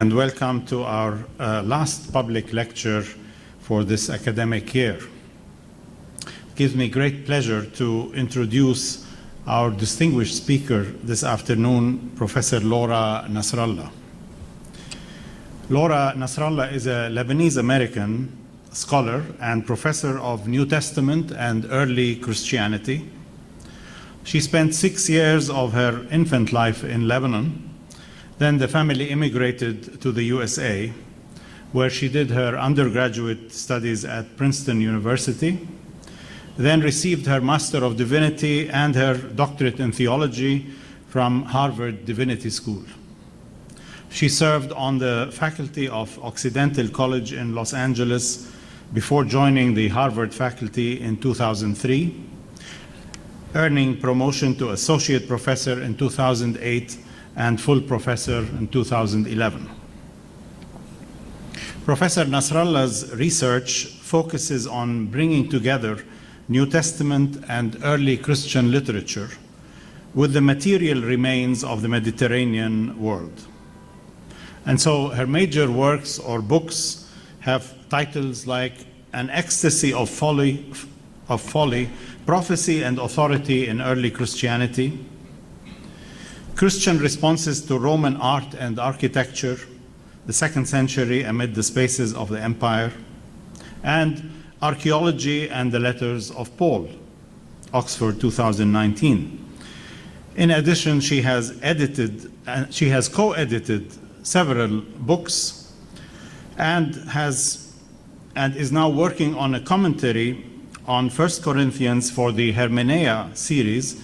And welcome to our last public lecture for this academic year. It gives me great pleasure to introduce our distinguished speaker this afternoon, Professor Laura Nasrallah. Laura Nasrallah is a Lebanese-American scholar and professor of New Testament and early Christianity. She spent 6 years of her infant life in Lebanon. Then the family immigrated to the USA, where she did her undergraduate studies at Princeton University, then received her Master of Divinity and her doctorate in theology from Harvard Divinity School. She served on the faculty of Occidental College in Los Angeles before joining the Harvard faculty in 2003, earning promotion to associate professor in 2008 and full professor in 2011. Professor Nasrallah's research focuses on bringing together New Testament and early Christian literature with the material remains of the Mediterranean world. And so her major works or books have titles like An Ecstasy of Folly, Prophecy and Authority in Early Christianity, Christian Responses to Roman Art and Architecture, the 2nd Century Amid the Spaces of the Empire, and Archaeology and the Letters of Paul, Oxford 2019. In addition, she has co-edited several books and is now working on a commentary on First Corinthians for the Hermeneia series,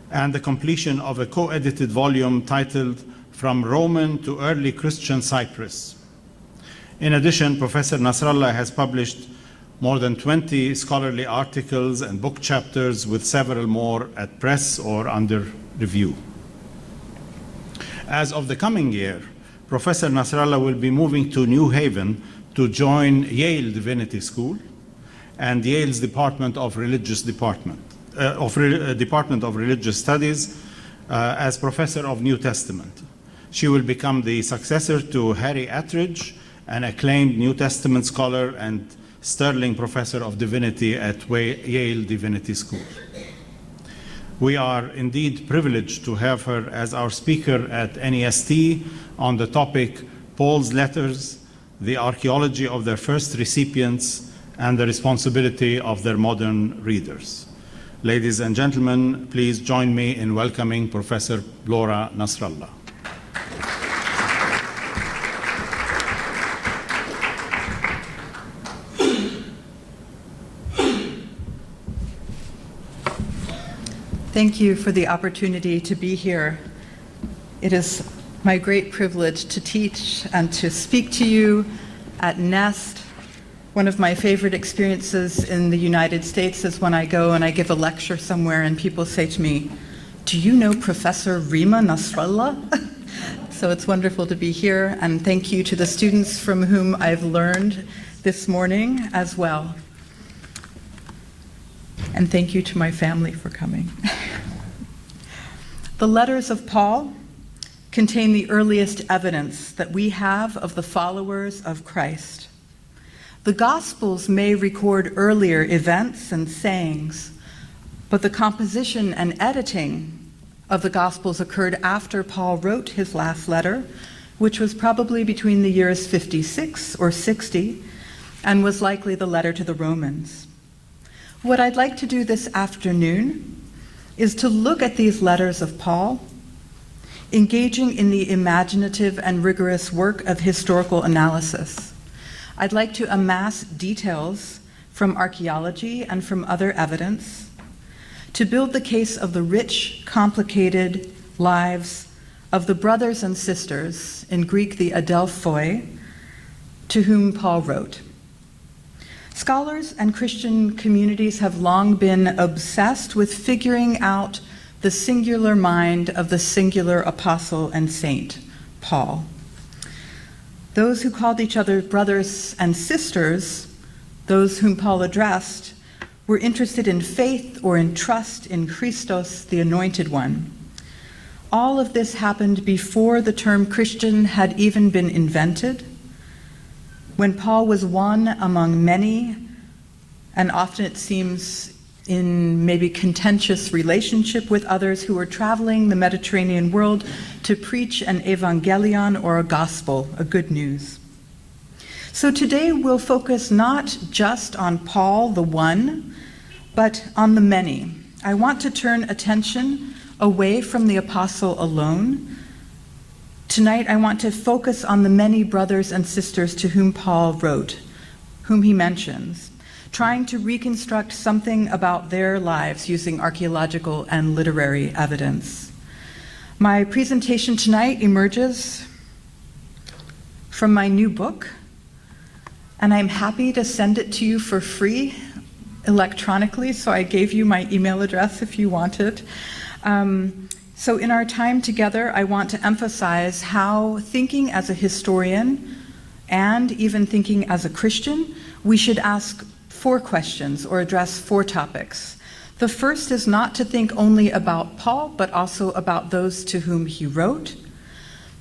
and the completion of a co-edited volume titled From Roman to Early Christian Cyprus. In addition, Professor Nasrallah has published more than 20 scholarly articles and book chapters, with several more at press or under review. As of the coming year, Professor Nasrallah will be moving to New Haven to join Yale Divinity School and Yale's Department of Religious Studies as Professor of New Testament. She will become the successor to Harry Attridge, an acclaimed New Testament scholar and Sterling Professor of Divinity at Yale Divinity School. We are indeed privileged to have her as our speaker at NEST on the topic Paul's Letters, the Archaeology of their First Recipients, and the Responsibility of their Modern Readers. Ladies and gentlemen, please join me in welcoming Professor Laura Nasrallah. Thank you for the opportunity to be here. It is my great privilege to teach and to speak to you at NEST. One of my favorite experiences in the United States is when I go and I give a lecture somewhere and people say to me, "Do you know Professor Rima Nasrallah?" So it's wonderful to be here, and thank you to the students from whom I've learned this morning as well. And thank you to my family for coming. The letters of Paul contain the earliest evidence that we have of the followers of Christ. The Gospels may record earlier events and sayings, but the composition and editing of the Gospels occurred after Paul wrote his last letter, which was probably between the years 56 or 60, and was likely the letter to the Romans. What I'd like to do this afternoon is to look at these letters of Paul, engaging in the imaginative and rigorous work of historical analysis. I'd like to amass details from archaeology and from other evidence to build the case of the rich, complicated lives of the brothers and sisters, in Greek the Adelphoi, to whom Paul wrote. Scholars and Christian communities have long been obsessed with figuring out the singular mind of the singular apostle and saint, Paul. Those who called each other brothers and sisters, those whom Paul addressed, were interested in faith or in trust in Christos, the Anointed One. All of this happened before the term Christian had even been invented, when Paul was one among many, and often it seems in maybe contentious relationship with others who were traveling the Mediterranean world to preach an evangelion or a gospel, a good news. So today we'll focus not just on Paul, the one, but on the many. I want to turn attention away from the apostle alone. Tonight I want to focus on the many brothers and sisters to whom Paul wrote, whom he mentions, trying to reconstruct something about their lives using archaeological and literary evidence. My presentation tonight emerges from my new book, and I'm happy to send it to you for free electronically, so I gave you my email address if you want it. So in our time together, I want to emphasize how thinking as a historian and even thinking as a Christian, we should ask 4 questions or address 4 topics. The first is not to think only about Paul, but also about those to whom he wrote.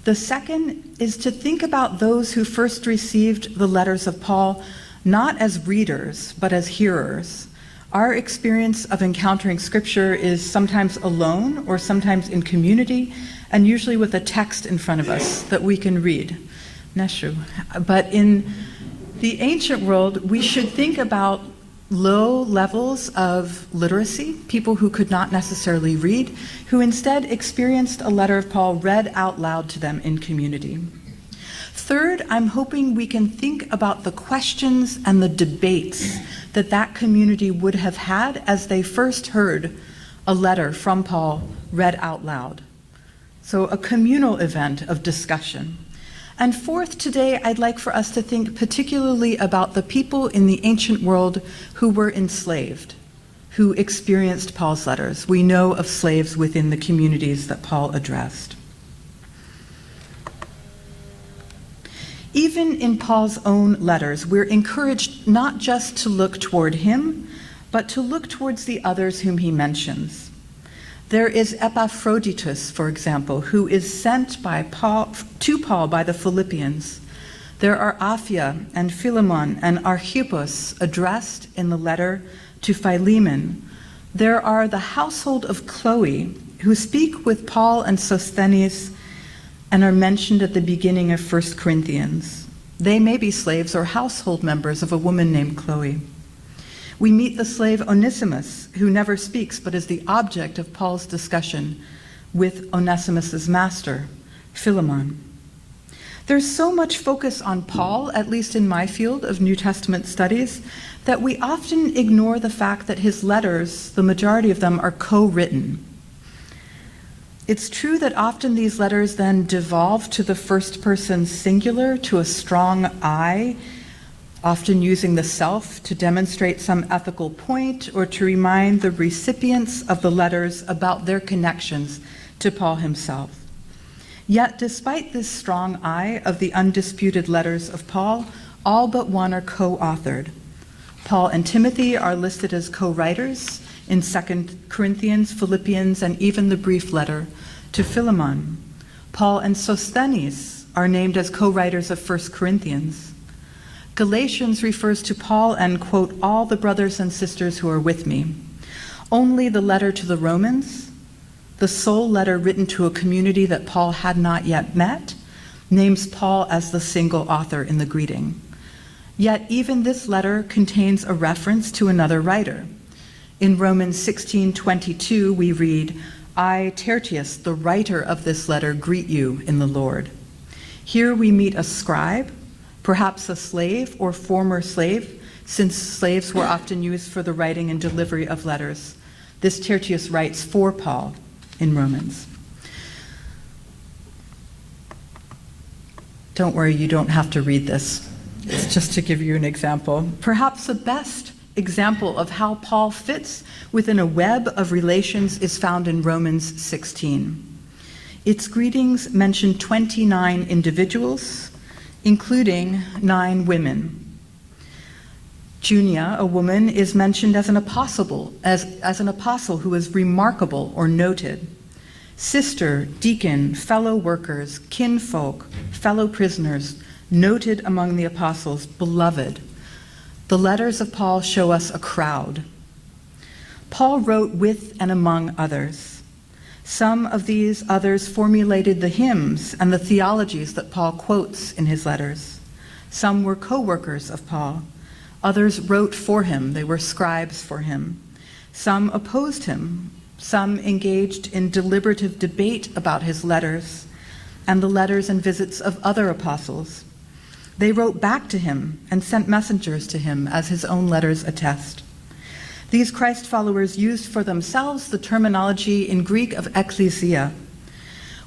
The second is to think about those who first received the letters of Paul not as readers, but as hearers. Our experience of encountering Scripture is sometimes alone or sometimes in community, and usually with a text in front of us that we can read. Neshu. But in the ancient world, we should think about low levels of literacy, people who could not necessarily read, who instead experienced a letter of Paul read out loud to them in community. Third, I'm hoping we can think about the questions and the debates that that community would have had as they first heard a letter from Paul read out loud. So a communal event of discussion. And fourth, today I'd like for us to think particularly about the people in the ancient world who were enslaved, who experienced Paul's letters. We know of slaves within the communities that Paul addressed. Even in Paul's own letters, we're encouraged not just to look toward him, but to look towards the others whom he mentions. There is Epaphroditus, for example, who is sent to Paul by the Philippians. There are Apphia and Philemon and Archippus addressed in the letter to Philemon. There are the household of Chloe, who speak with Paul and Sosthenes and are mentioned at the beginning of First Corinthians. They may be slaves or household members of a woman named Chloe. We meet the slave Onesimus, who never speaks but is the object of Paul's discussion with Onesimus's master, Philemon. There's so much focus on Paul, at least in my field of New Testament studies, that we often ignore the fact that his letters, the majority of them, are co-written. It's true that often these letters then devolve to the first person singular, to a strong I, often using the self to demonstrate some ethical point or to remind the recipients of the letters about their connections to Paul himself. Yet, despite this strong I of the undisputed letters of Paul, all but one are co-authored. Paul and Timothy are listed as co-writers in 2 Corinthians, Philippians, and even the brief letter to Philemon. Paul and Sosthenes are named as co-writers of 1 Corinthians. Galatians refers to Paul and, quote, all the brothers and sisters who are with me. Only the letter to the Romans, the sole letter written to a community that Paul had not yet met, names Paul as the single author in the greeting. Yet even this letter contains a reference to another writer. In Romans 16:22, we read, I, Tertius, the writer of this letter, greet you in the Lord. Here we meet a scribe, perhaps a slave or former slave, since slaves were often used for the writing and delivery of letters. This Tertius writes for Paul in Romans. Don't worry, you don't have to read this. It's just to give you an example. Perhaps the best example of how Paul fits within a web of relations is found in Romans 16. Its greetings mention 29 individuals, including 9 women. Junia, a woman, is mentioned as an apostle who is remarkable or noted. sister, deacon, fellow workers, kinfolk, fellow prisoners, noted among the apostles, beloved. The letters of Paul show us a crowd. Paul wrote with and among others. Some of these others formulated the hymns and the theologies that Paul quotes in his letters. Some were co-workers of Paul. Others wrote for him. They were scribes for him. Some opposed him. Some engaged in deliberative debate about his letters and the letters and visits of other apostles. They wrote back to him and sent messengers to him, as his own letters attest. These Christ followers used for themselves the terminology in Greek of ekklesia.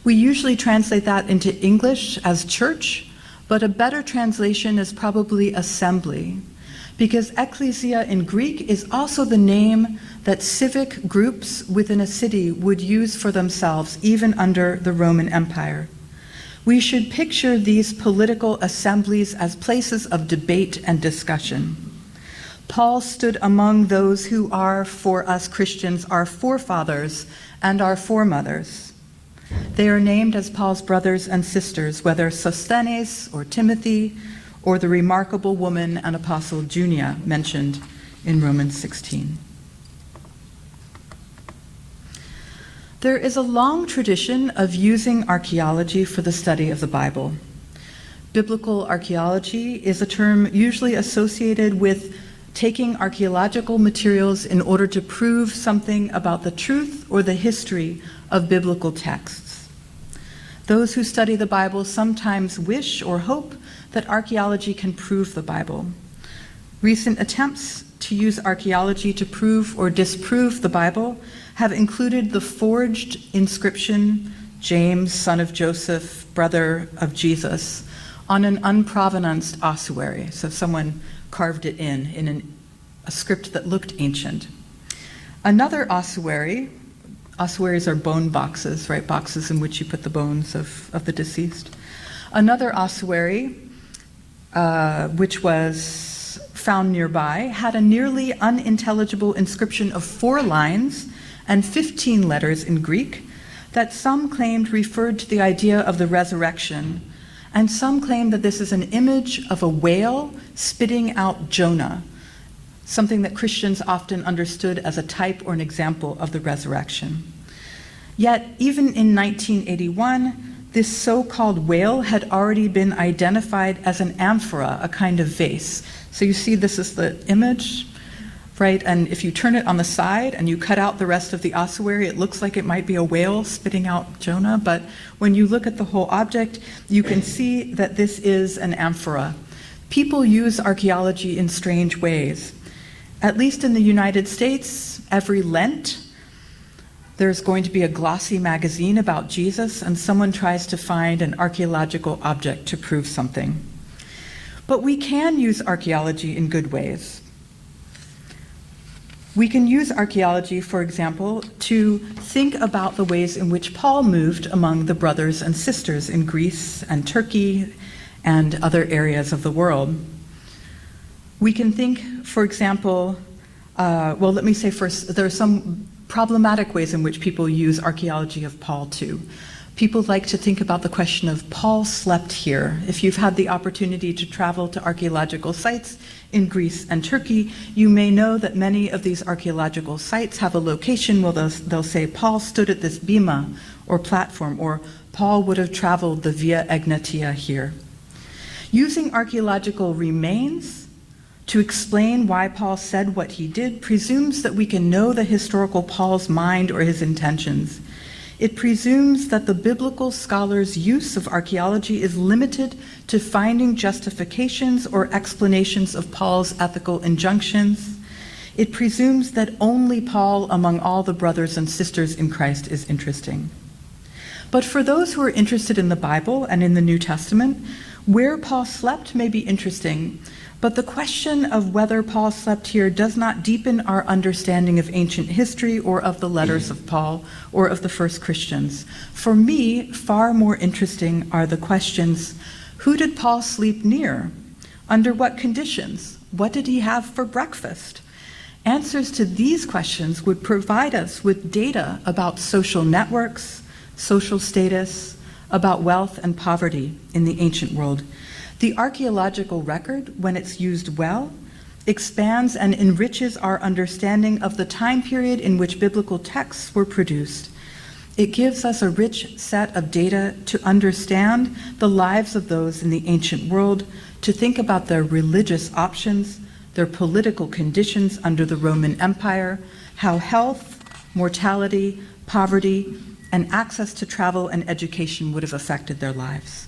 We usually translate that into English as church, but a better translation is probably assembly, because ekklesia in Greek is also the name that civic groups within a city would use for themselves, even under the Roman Empire. We should picture these political assemblies as places of debate and discussion. Paul stood among those who are, for us Christians, our forefathers and our foremothers. They are named as Paul's brothers and sisters, whether Sosthenes or Timothy or the remarkable woman and apostle Junia mentioned in Romans 16. There is a long tradition of using archaeology for the study of the Bible. Biblical archaeology is a term usually associated with taking archaeological materials in order to prove something about the truth or the history of biblical texts. Those who study the Bible sometimes wish or hope that archaeology can prove the Bible. Recent attempts to use archaeology to prove or disprove the Bible have included the forged inscription, James, son of Joseph, brother of Jesus, on an unprovenanced ossuary. So someone carved it in a script that looked ancient. Another ossuary, ossuaries are bone boxes, right? Boxes in which you put the bones of the deceased. Another ossuary, which was found nearby, had a nearly unintelligible inscription of 4 lines and 15 letters in Greek that some claimed referred to the idea of the resurrection, and some claimed that this is an image of a whale spitting out Jonah, something that Christians often understood as a type or an example of the resurrection. Yet, even in 1981, this so-called whale had already been identified as an amphora, a kind of vase. So you see this is the image, right? And if you turn it on the side and you cut out the rest of the ossuary, it looks like it might be a whale spitting out Jonah. But when you look at the whole object, you can see that this is an amphora. People use archaeology in strange ways. At least in the United States, every Lent, there's going to be a glossy magazine about Jesus, and someone tries to find an archaeological object to prove something. But we can use archaeology in good ways. We can use archaeology, for example, to think about the ways in which Paul moved among the brothers and sisters in Greece and Turkey and other areas of the world. We can think, for example, let me say first, there are some problematic ways in which people use archaeology of Paul too. People like to think about the question of Paul slept here. If you've had the opportunity to travel to archaeological sites in Greece and Turkey, you may know that many of these archaeological sites have a location where they'll say Paul stood at this bema or platform, or Paul would have traveled the Via Egnatia here. Using archaeological remains to explain why Paul said what he did presumes that we can know the historical Paul's mind or his intentions. It presumes that the biblical scholar's use of archaeology is limited to finding justifications or explanations of Paul's ethical injunctions. It presumes that only Paul among all the brothers and sisters in Christ is interesting. But for those who are interested in the Bible and in the New Testament, where Paul slept may be interesting, but the question of whether Paul slept here does not deepen our understanding of ancient history or of the letters of Paul or of the first Christians. For me, far more interesting are the questions: who did Paul sleep near? Under what conditions? What did he have for breakfast? Answers to these questions would provide us with data about social networks, social status, about wealth and poverty in the ancient world. The archaeological record, when it's used well, expands and enriches our understanding of the time period in which biblical texts were produced. It gives us a rich set of data to understand the lives of those in the ancient world, to think about their religious options, their political conditions under the Roman Empire, how health, mortality, poverty, and access to travel and education would have affected their lives.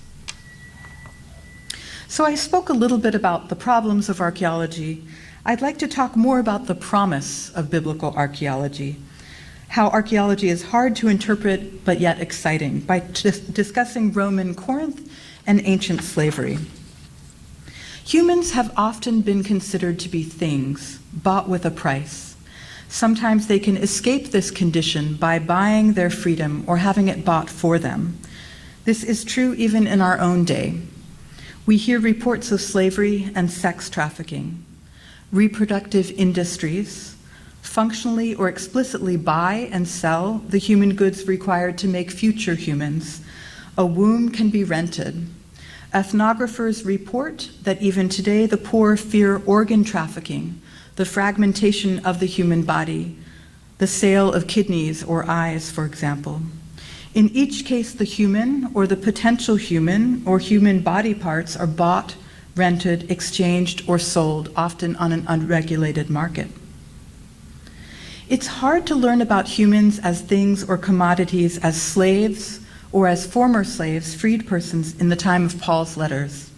So I spoke a little bit about the problems of archaeology. I'd like to talk more about the promise of biblical archaeology, how archaeology is hard to interpret but yet exciting, by discussing Roman Corinth and ancient slavery. Humans have often been considered to be things bought with a price. Sometimes they can escape this condition by buying their freedom or having it bought for them. This is true even in our own day. We hear reports of slavery and sex trafficking. Reproductive industries functionally or explicitly buy and sell the human goods required to make future humans. A womb can be rented. Ethnographers report that even today the poor fear organ trafficking, the fragmentation of the human body, the sale of kidneys or eyes, for example. In each case, the human or the potential human or human body parts are bought, rented, exchanged, or sold, often on an unregulated market. It's hard to learn about humans as things or commodities, as slaves or as former slaves, freed persons in the time of Paul's letters.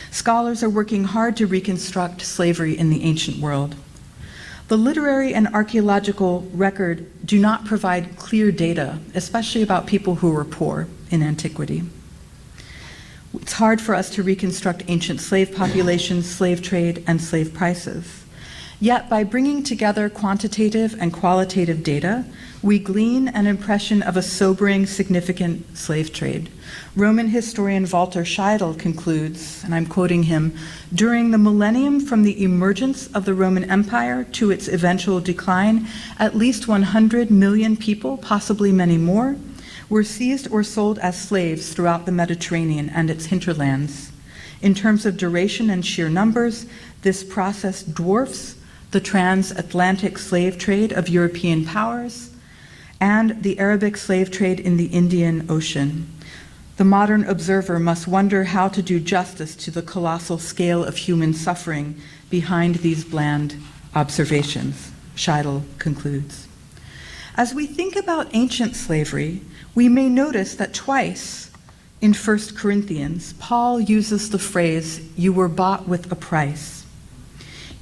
Scholars are working hard to reconstruct slavery in the ancient world. The literary and archaeological record do not provide clear data, especially about people who were poor in antiquity. It's hard for us to reconstruct ancient slave populations, slave trade, and slave prices. Yet, by bringing together quantitative and qualitative data, we glean an impression of a sobering, significant slave trade. Roman historian Walter Scheidel concludes, and I'm quoting him, "During the millennium from the emergence of the Roman Empire to its eventual decline, at least 100 million people, possibly many more, were seized or sold as slaves throughout the Mediterranean and its hinterlands. In terms of duration and sheer numbers, this process dwarfs the transatlantic slave trade of European powers and the Arabic slave trade in the Indian Ocean. The modern observer must wonder how to do justice to the colossal scale of human suffering behind these bland observations," Scheidel concludes. As we think about ancient slavery, we may notice that twice in 1 Corinthians, Paul uses the phrase, "you were bought with a price,"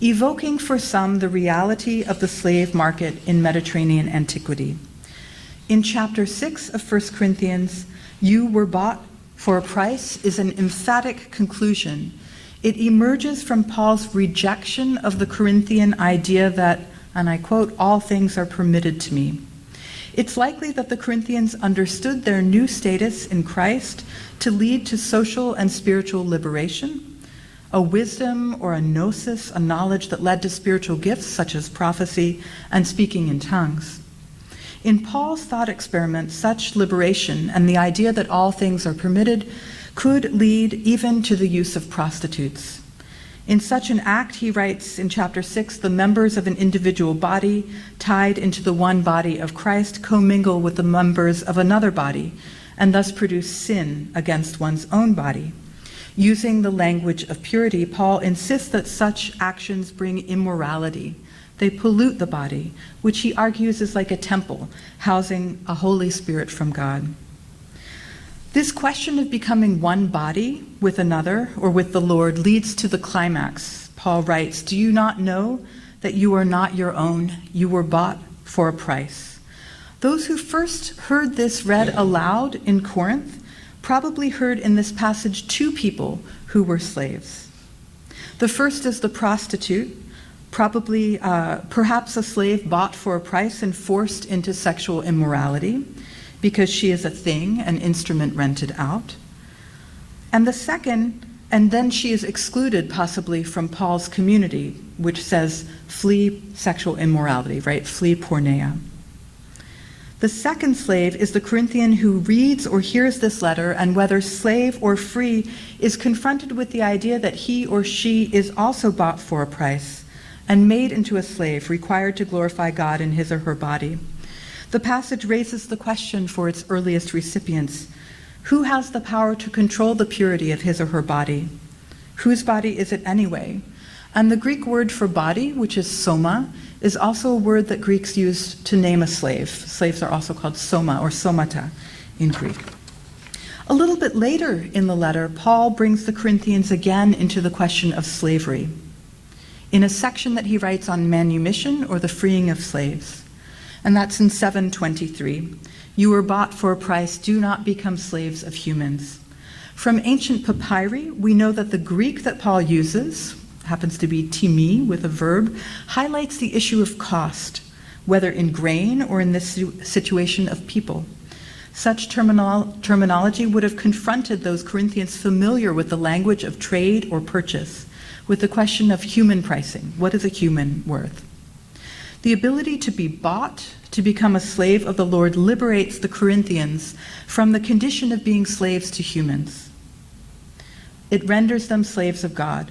evoking for some the reality of the slave market in Mediterranean antiquity. In chapter 6 of 1 Corinthians, "you were bought for a price" is an emphatic conclusion. It emerges from Paul's rejection of the Corinthian idea that, and I quote, "all things are permitted to me." It's likely that the Corinthians understood their new status in Christ to lead to social and spiritual liberation, a wisdom or a gnosis, a knowledge that led to spiritual gifts such as prophecy and speaking in tongues. In Paul's thought experiment, such liberation and the idea that all things are permitted could lead even to the use of prostitutes. In such an act, he writes in chapter 6, the members of an individual body tied into the one body of Christ commingle with the members of another body and thus produce sin against one's own body. Using the language of purity, Paul insists that such actions bring immorality. They pollute the body, which he argues is like a temple, housing a Holy Spirit from God. This question of becoming one body with another or with the Lord leads to the climax. Paul writes, "Do you not know that you are not your own? You were bought for a price." Those who first heard this read aloud in Corinth probably heard in this passage two people who were slaves. The first is the prostitute, probably perhaps a slave bought for a price and forced into sexual immorality because she is a thing, an instrument rented out. And the second, and then she is excluded possibly from Paul's community, which says flee sexual immorality, right? Flee porneia. The second slave is the Corinthian who reads or hears this letter, and whether slave or free, is confronted with the idea that he or she is also bought for a price and made into a slave, required to glorify God in his or her body. The passage raises the question for its earliest recipients: who has the power to control the purity of his or her body? Whose body is it anyway? And the Greek word for body, which is soma, is also a word that Greeks used to name a slave. Slaves are also called soma or somata in Greek. A little bit later in the letter, Paul brings the Corinthians again into the question of slavery in a section that he writes on manumission, or the freeing of slaves. And that's in 7:23. You were bought for a price, do not become slaves of humans. From ancient papyri, we know that the Greek that Paul uses, happens to be timi with a verb, highlights the issue of cost, whether in grain or in this situation of people. Such terminology would have confronted those Corinthians familiar with the language of trade or purchase, with the question of human pricing. What is a human worth? The ability to be bought, to become a slave of the Lord, liberates the Corinthians from the condition of being slaves to humans. It renders them slaves of God.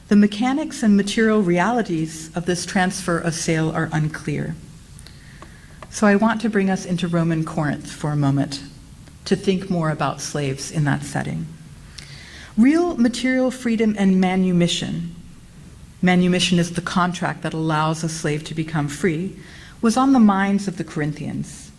The mechanics and material realities of this transfer of sale are unclear. So I want to bring us into Roman Corinth for a moment to think more about slaves in that setting. Real material freedom and manumission is the contract that allows a slave to become free, was on the minds of the Corinthians.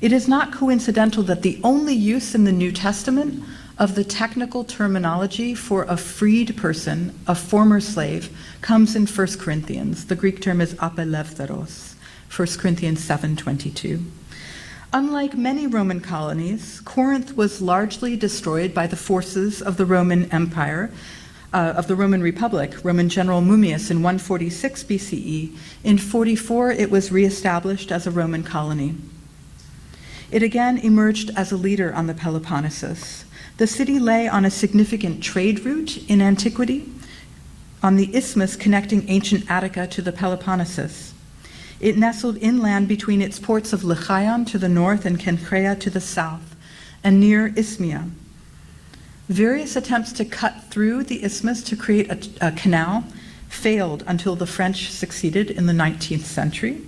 It is not coincidental that the only use in the New Testament of the technical terminology for a freed person, a former slave, comes in 1 Corinthians. The Greek term is apelevtheros, 1 Corinthians 7:22. Unlike many Roman colonies, Corinth was largely destroyed by the forces of the Roman Empire, of the Roman Republic, Roman General Mummius in 146 BCE. In 44, it was reestablished as a Roman colony. It again emerged as a leader on the Peloponnesus. The city lay on a significant trade route in antiquity, on the isthmus connecting ancient Attica to the Peloponnesus. It nestled inland between its ports of Lycaon to the north and Cenchreae to the south, and near Isthmia. Various attempts to cut through the isthmus to create a canal failed until the French succeeded in the 19th century.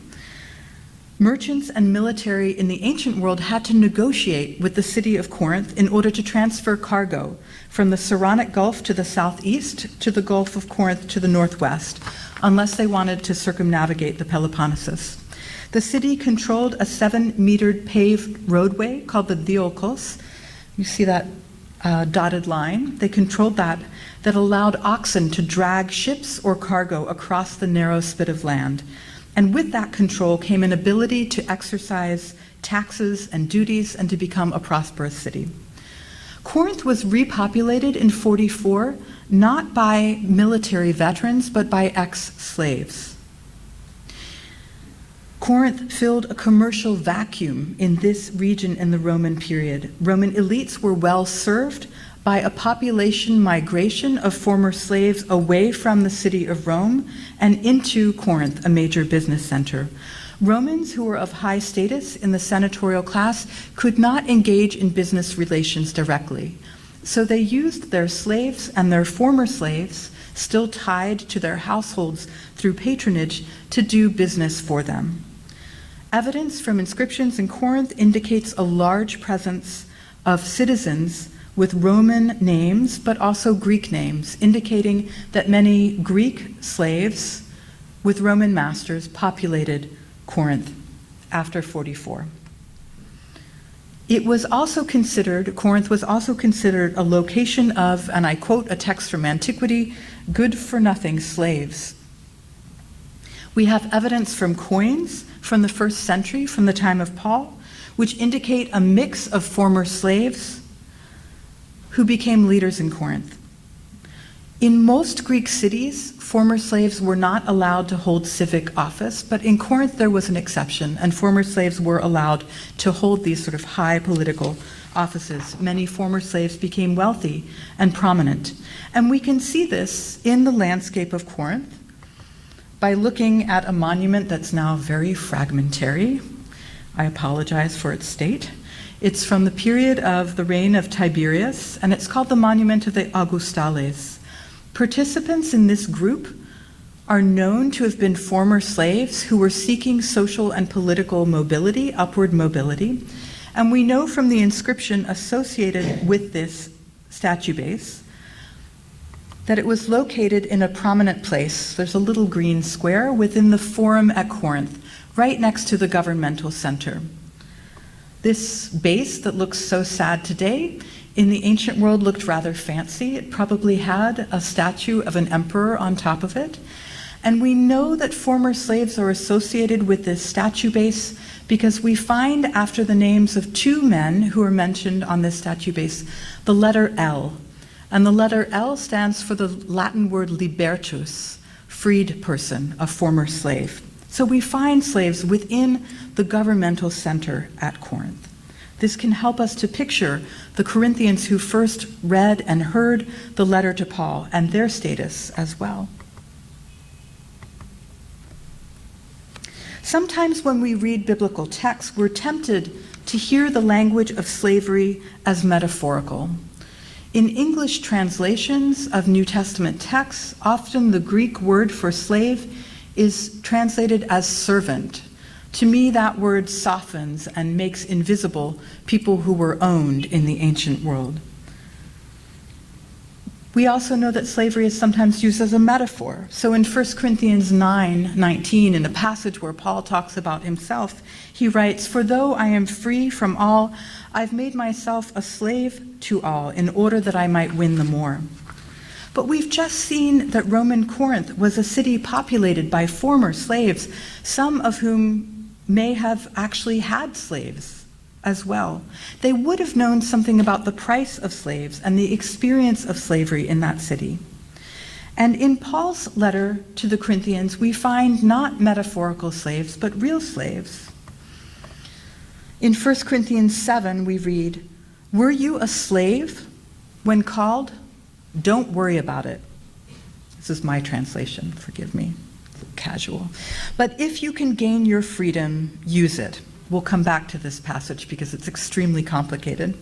Merchants and military in the ancient world had to negotiate with the city of Corinth in order to transfer cargo from the Saronic Gulf to the southeast to the Gulf of Corinth to the northwest, unless they wanted to circumnavigate the Peloponnesus. The city controlled a 7-metered paved roadway called the Diolkos. You see that dotted line? They controlled that allowed oxen to drag ships or cargo across the narrow spit of land. And with that control came an ability to exercise taxes and duties and to become a prosperous city. Corinth was repopulated in 44, not by military veterans, but by ex-slaves. Corinth filled a commercial vacuum in this region in the Roman period. Roman elites were well served by a population migration of former slaves away from the city of Rome and into Corinth, a major business center. Romans who were of high status in the senatorial class could not engage in business relations directly. So they used their slaves and their former slaves, still tied to their households through patronage, to do business for them. Evidence from inscriptions in Corinth indicates a large presence of citizens with Roman names, but also Greek names, indicating that many Greek slaves with Roman masters populated Corinth after 44. Corinth was also considered a location of, and I quote a text from Antiquity, good-for-nothing slaves. We have evidence from coins from the 1st century, from the time of Paul, which indicate a mix of former slaves who became leaders in Corinth. In most Greek cities, former slaves were not allowed to hold civic office, but in Corinth there was an exception, and former slaves were allowed to hold these sort of high political offices. Many former slaves became wealthy and prominent. And we can see this in the landscape of Corinth by looking at a monument that's now very fragmentary. I apologize for its state. It's from the period of the reign of Tiberius, and it's called the Monument of the Augustales. Participants in this group are known to have been former slaves who were seeking social and political mobility, upward mobility, and we know from the inscription associated with this statue base that it was located in a prominent place. There's a little green square within the Forum at Corinth, right next to the governmental center. This base that looks so sad today, in the ancient world looked rather fancy. It probably had a statue of an emperor on top of it. And we know that former slaves are associated with this statue base because we find after the names of two men who are mentioned on this statue base, the letter L. And the letter L stands for the Latin word libertus, freed person, a former slave. So we find slaves within the governmental center at Corinth. This can help us to picture the Corinthians who first read and heard the letter to Paul and their status as well. Sometimes when we read biblical texts, we're tempted to hear the language of slavery as metaphorical. In English translations of New Testament texts, often the Greek word for slave is translated as servant. To me, that word softens and makes invisible people who were owned in the ancient world. We also know that slavery is sometimes used as a metaphor. So in 1 Corinthians 9:19, in the passage where Paul talks about himself, he writes, "For though I am free from all, I've made myself a slave to all in order that I might win the more." But we've just seen that Roman Corinth was a city populated by former slaves, some of whom may have actually had slaves as well. They would have known something about the price of slaves and the experience of slavery in that city. And in Paul's letter to the Corinthians, we find not metaphorical slaves, but real slaves. In 1 Corinthians 7, we read, "Were you a slave when called? Don't worry about it." This is my translation, forgive me, casual. "But if you can gain your freedom, use it." We'll come back to this passage because it's extremely complicated.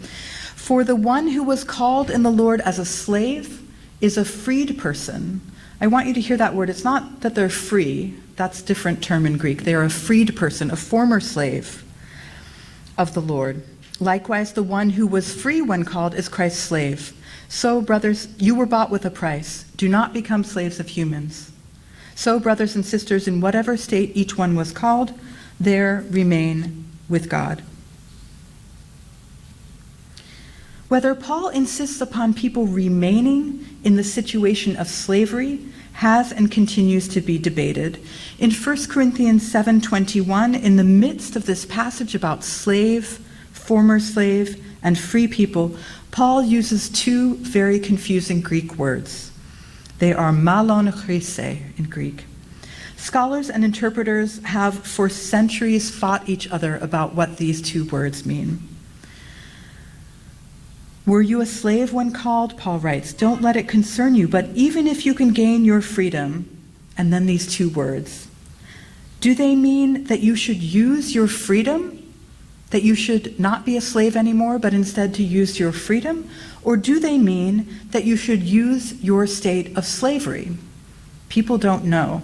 "For the one who was called in the Lord as a slave is a freed person." I want you to hear that word. It's not that they're free. That's a different term in Greek. They are a freed person, a former slave of the Lord. "Likewise, the one who was free when called is Christ's slave. So, brothers, you were bought with a price. Do not become slaves of humans. So, brothers and sisters, in whatever state each one was called, there remain with God." Whether Paul insists upon people remaining in the situation of slavery has and continues to be debated. In 1 Corinthians 7:21, in the midst of this passage about slave, former slave, and free people, Paul uses two very confusing Greek words. They are malon chryse in Greek. Scholars and interpreters have for centuries fought each other about what these two words mean. "Were you a slave when called?" Paul writes. "Don't let it concern you, but even if you can gain your freedom," and then these two words. Do they mean that you should use your freedom? That you should not be a slave anymore, but instead to use your freedom? Or do they mean that you should use your state of slavery? People don't know.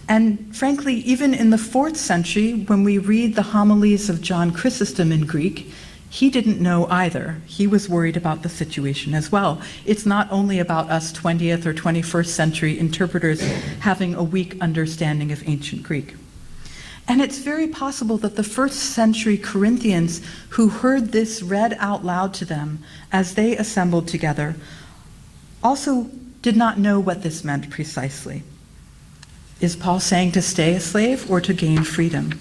And frankly, even in the 4th century, when we read the homilies of John Chrysostom in Greek, he didn't know either. He was worried about the situation as well. It's not only about us 20th or 21st century interpreters having a weak understanding of ancient Greek. And it's very possible that the 1st century Corinthians who heard this read out loud to them as they assembled together also did not know what this meant precisely. Is Paul saying to stay a slave or to gain freedom?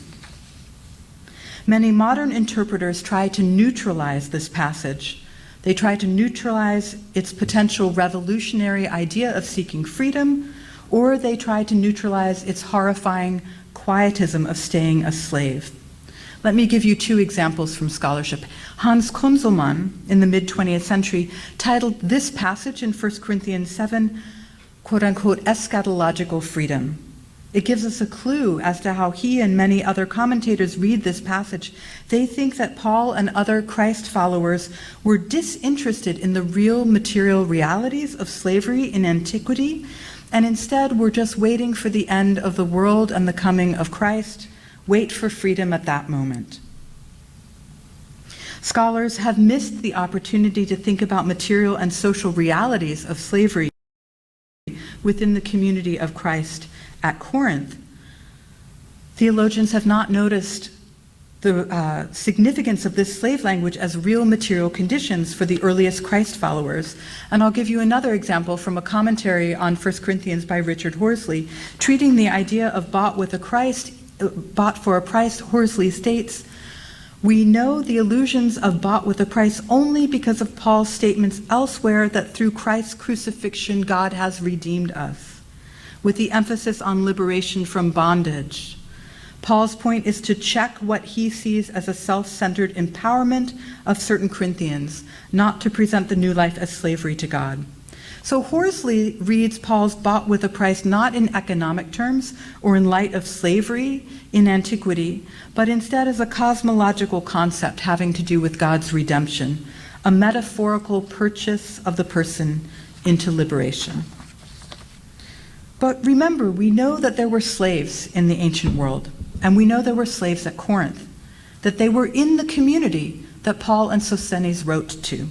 Many modern interpreters try to neutralize this passage. They try to neutralize its potential revolutionary idea of seeking freedom, or they try to neutralize its horrifying quietism of staying a slave. Let me give you two examples from scholarship. Hans Kunzelmann, in the mid-20th century, titled this passage in 1 Corinthians 7, quote-unquote, eschatological freedom. It gives us a clue as to how he and many other commentators read this passage. They think that Paul and other Christ followers were disinterested in the real material realities of slavery in antiquity, and instead were just waiting for the end of the world and the coming of Christ, wait for freedom at that moment. Scholars have missed the opportunity to think about material and social realities of slavery within the community of Christ at Corinth. Theologians have not noticed the significance of this slave language as real material conditions for the earliest Christ followers. And I'll give you another example from a commentary on First Corinthians by Richard Horsley. Treating the idea of bought for a price, Horsley states, "We know the allusions of bought with a price only because of Paul's statements elsewhere that through Christ's crucifixion God has redeemed us, with the emphasis on liberation from bondage. Paul's point is to check what he sees as a self-centered empowerment of certain Corinthians, not to present the new life as slavery to God." So Horsley reads Paul's bought with a price not in economic terms or in light of slavery in antiquity, but instead as a cosmological concept having to do with God's redemption, a metaphorical purchase of the person into liberation. But remember, we know that there were slaves in the ancient world, and we know there were slaves at Corinth, that they were in the community that Paul and Sosthenes wrote to.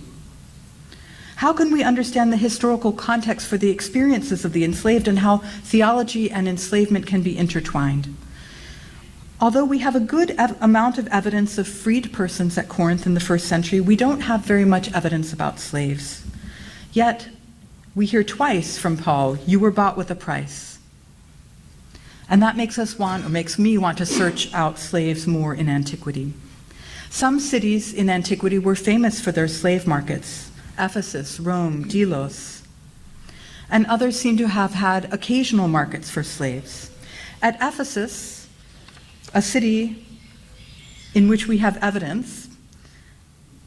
How can we understand the historical context for the experiences of the enslaved and how theology and enslavement can be intertwined? Although we have a good amount of evidence of freed persons at Corinth in the first century, we don't have very much evidence about slaves. Yet, we hear twice from Paul, "You were bought with a price." And that makes me want to search out slaves more in antiquity. Some cities in antiquity were famous for their slave markets. Ephesus, Rome, Delos, and others seem to have had occasional markets for slaves. At Ephesus, a city in which we have evidence,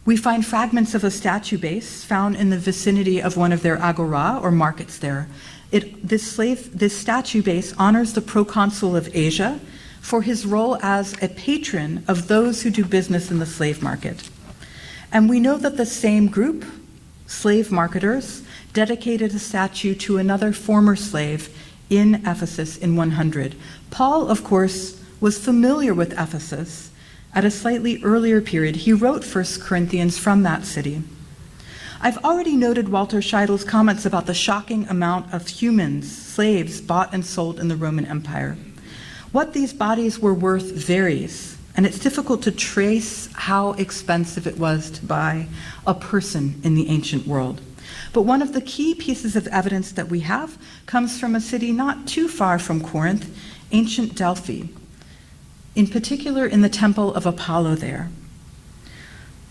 we find fragments of a statue base found in the vicinity of one of their agora, or markets there. This statue base honors the proconsul of Asia for his role as a patron of those who do business in the slave market. And we know that the same group, slave marketers, dedicated a statue to another former slave in Ephesus in 100. Paul, of course, was familiar with Ephesus at a slightly earlier period. He wrote First Corinthians from that city. I've already noted Walter Scheidl's comments about the shocking amount of humans, slaves, bought and sold in the Roman Empire. What these bodies were worth varies, and it's difficult to trace how expensive it was to buy a person in the ancient world. But one of the key pieces of evidence that we have comes from a city not too far from Corinth, ancient Delphi, in particular in the temple of Apollo there.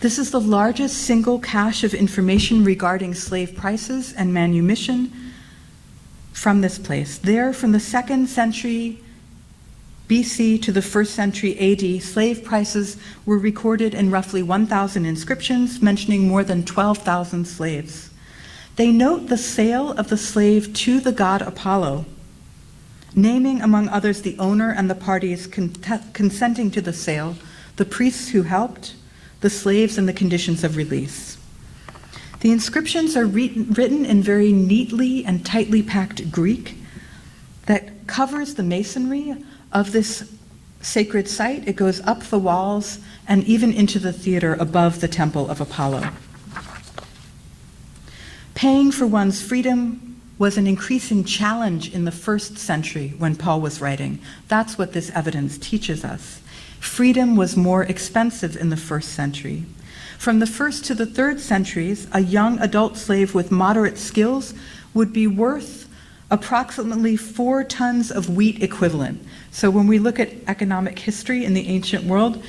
This is the largest single cache of information regarding slave prices and manumission from this place. There, from the 2nd century BC to the 1st century AD, slave prices were recorded in roughly 1,000 inscriptions mentioning more than 12,000 slaves. They note the sale of the slave to the god Apollo, naming among others the owner and the parties consenting to the sale, the priests who helped, the slaves, and the conditions of release. The inscriptions are written in very neatly and tightly packed Greek that covers the masonry of this sacred site. It goes up the walls and even into the theater above the temple of Apollo. Paying for one's freedom was an increasing challenge in the 1st century when Paul was writing. That's what this evidence teaches us. Freedom was more expensive in the 1st century. From the 1st to the 3rd centuries, a young adult slave with moderate skills would be worth approximately 4 tons of wheat equivalent. So when we look at economic history in the ancient world,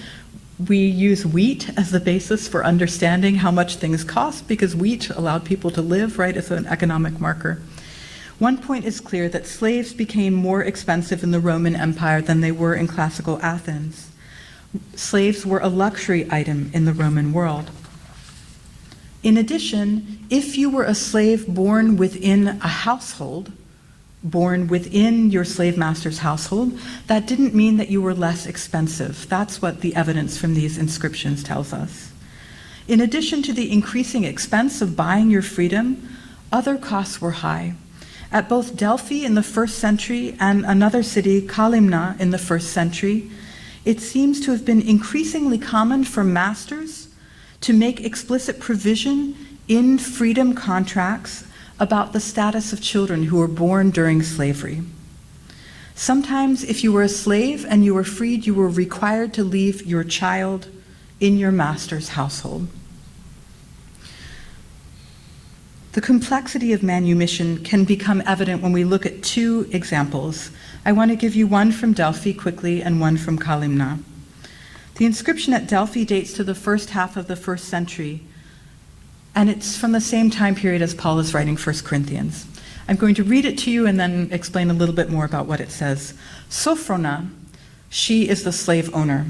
we use wheat as the basis for understanding how much things cost, because wheat allowed people to live, right, as an economic marker. One point is clear, that slaves became more expensive in the Roman Empire than they were in classical Athens. Slaves were a luxury item in the Roman world. In addition, if you were a slave born within a household, born within your slave master's household, that didn't mean that you were less expensive. That's what the evidence from these inscriptions tells us. In addition to the increasing expense of buying your freedom, other costs were high. At both Delphi in the 1st century and another city, Kalimna, in the 1st century, it seems to have been increasingly common for masters to make explicit provision in freedom contracts about the status of children who were born during slavery. Sometimes, if you were a slave and you were freed, you were required to leave your child in your master's household. The complexity of manumission can become evident when we look at 2 examples. I want to give you one from Delphi quickly and one from Kalimna. The inscription at Delphi dates to the first half of the 1st century, and it's from the same time period as Paul is writing First Corinthians. I'm going to read it to you and then explain a little bit more about what it says. Sophrona, she is the slave owner,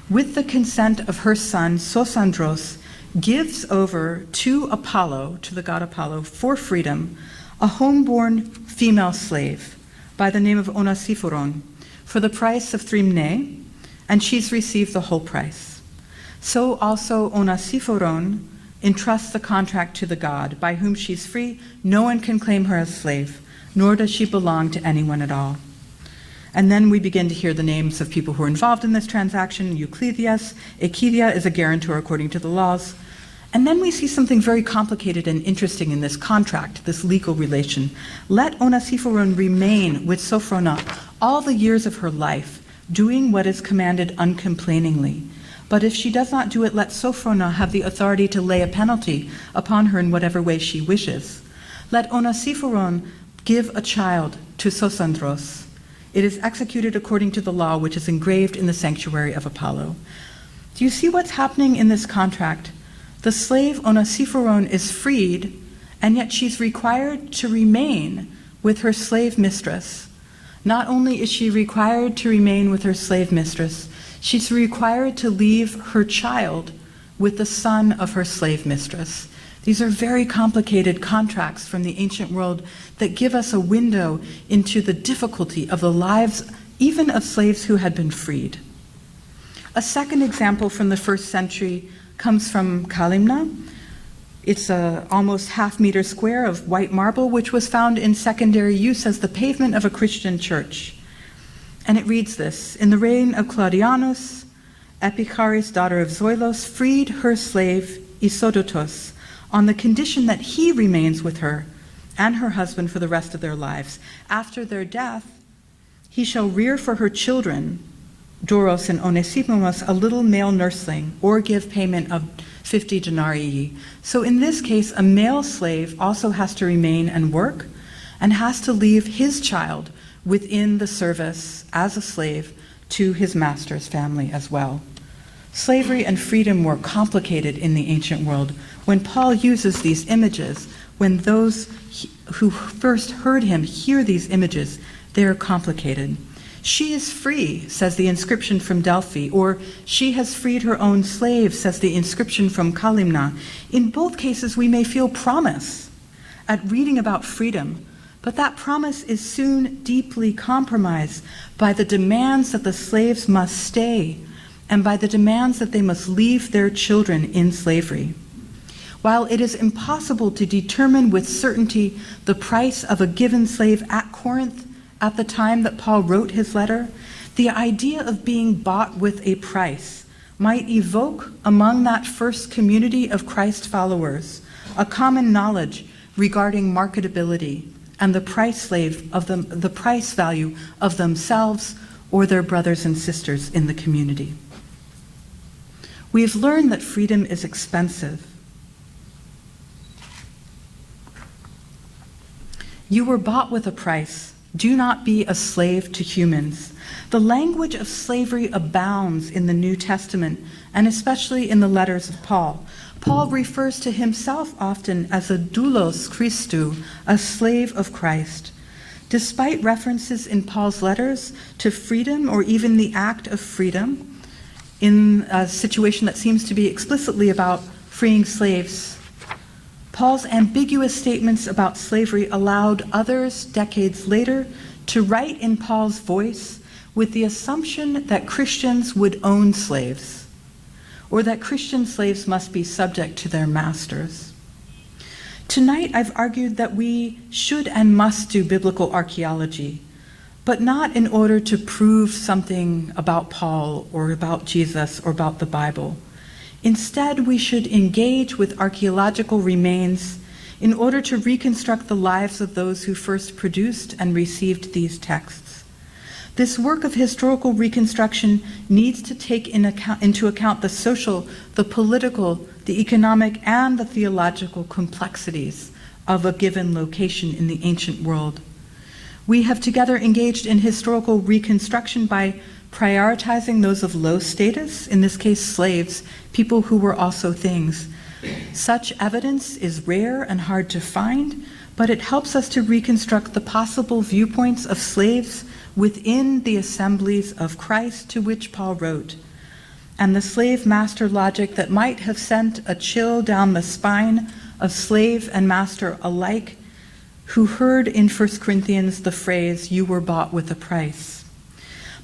with the consent of her son Sosandros, gives over to Apollo, to the god Apollo, for freedom, a homeborn female slave by the name of Onasiphoron for the price of 3 mne, and she's received the whole price. So also Onasiphoron entrusts the contract to the god, by whom she's free. No one can claim her as slave, nor does she belong to anyone at all. And then we begin to hear the names of people who are involved in this transaction. Euclidius, Echidia is a guarantor according to the laws. And then we see something very complicated and interesting in this contract, this legal relation. Let Onasiphoron remain with Sophrona all the years of her life, doing what is commanded uncomplainingly. But if she does not do it, let Sophrona have the authority to lay a penalty upon her in whatever way she wishes. Let Onasiphoron give a child to Sosandros. It is executed according to the law which is engraved in the sanctuary of Apollo. Do you see what's happening in this contract? The slave Onasiphoron is freed, and yet she's required to remain with her slave mistress. Not only is she required to remain with her slave mistress, she's required to leave her child with the son of her slave mistress. These are very complicated contracts from the ancient world that give us a window into the difficulty of the lives even of slaves who had been freed. A second example from the 1st century comes from Kalimna. It's a almost half-meter square of white marble, which was found in secondary use as the pavement of a Christian church. And it reads this: in the reign of Claudianus, Epicharis, daughter of Zoilos, freed her slave Isodotos on the condition that he remains with her and her husband for the rest of their lives. After their death, he shall rear for her children, Doros and Onesipomos, a little male nursling, or give payment of 50 denarii. So in this case, a male slave also has to remain and work, and has to leave his child within the service as a slave to his master's family as well. Slavery and freedom were complicated in the ancient world. When Paul uses these images, when those who first heard him hear these images, they are complicated. She is free, says the inscription from Delphi, or she has freed her own slave, says the inscription from Kalimna. In both cases, we may feel promise at reading about freedom, but that promise is soon deeply compromised by the demands that the slaves must stay and by the demands that they must leave their children in slavery. While it is impossible to determine with certainty the price of a given slave at Corinth at the time that Paul wrote his letter, the idea of being bought with a price might evoke among that first community of Christ followers a common knowledge regarding marketability and the price value of themselves or their brothers and sisters in the community. We have learned that freedom is expensive. You were bought with a price. Do not be a slave to humans. The language of slavery abounds in the New Testament, and especially in the letters of Paul. Paul refers to himself often as a doulos Christou, a slave of Christ. Despite references in Paul's letters to freedom or even the act of freedom, in a situation that seems to be explicitly about freeing slaves, Paul's ambiguous statements about slavery allowed others decades later to write in Paul's voice with the assumption that Christians would own slaves, or that Christian slaves must be subject to their masters. Tonight, I've argued that we should and must do biblical archaeology, but not in order to prove something about Paul or about Jesus or about the Bible. Instead, we should engage with archaeological remains in order to reconstruct the lives of those who first produced and received these texts. This work of historical reconstruction needs to take into account the social, the political, the economic, and the theological complexities of a given location in the ancient world. We have together engaged in historical reconstruction by prioritizing those of low status, in this case slaves, people who were also things. Such evidence is rare and hard to find, but it helps us to reconstruct the possible viewpoints of slaves within the assemblies of Christ to which Paul wrote, and the slave-master logic that might have sent a chill down the spine of slave and master alike who heard in 1 Corinthians the phrase, "You were bought with a price."